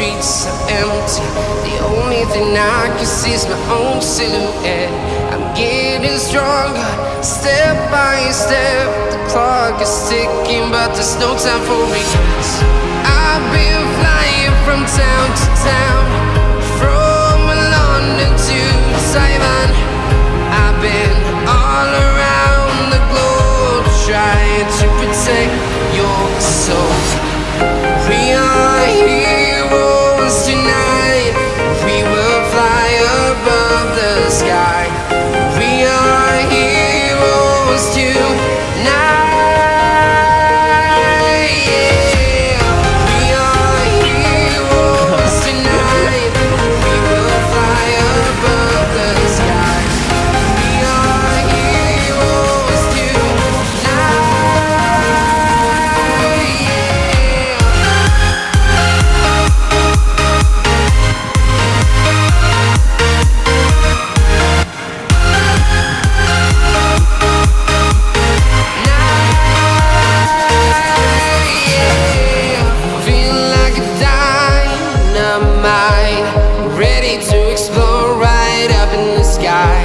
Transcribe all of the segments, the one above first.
streets are empty. The only thing I can see is my own silhouette. I'm getting stronger, step by step. The clock is ticking, but there's no time for regrets. I've been flying from town to town, from London to Taiwan. I've been all around the globe, trying to protect your soul. We are heroes tonight. We will fly above the sky. We are heroes tonight. Yeah. We are heroes tonight. We will fly above the sky. We are heroes tonight. Ready to explore right up in the sky.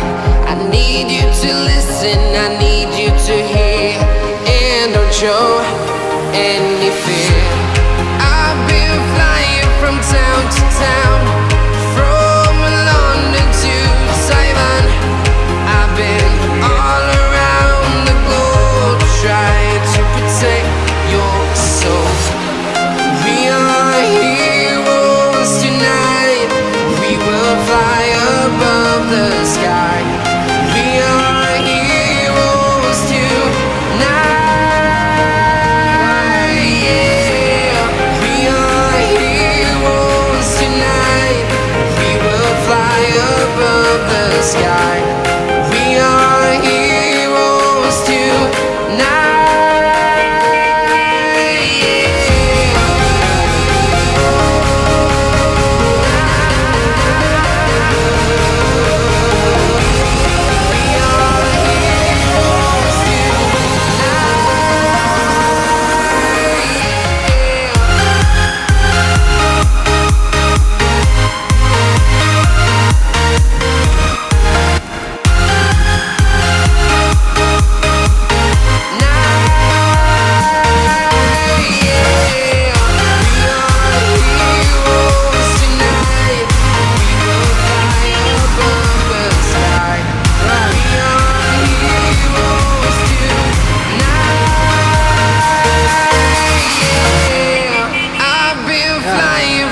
I need you to listen, I need you to hear, and don't show any fear. I've been flying from town to town, from London to Taiwan. I've been all around the globe, trying to protect your soul. We are heroes tonight. We will fly above the sky. We are heroes tonight. Yeah. We are heroes tonight. We will fly above the sky. We are heroes tonight.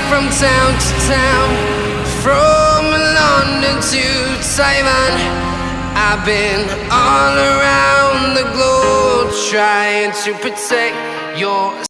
From town to town, from London to Taiwan. I've been all around the globe, trying to protect your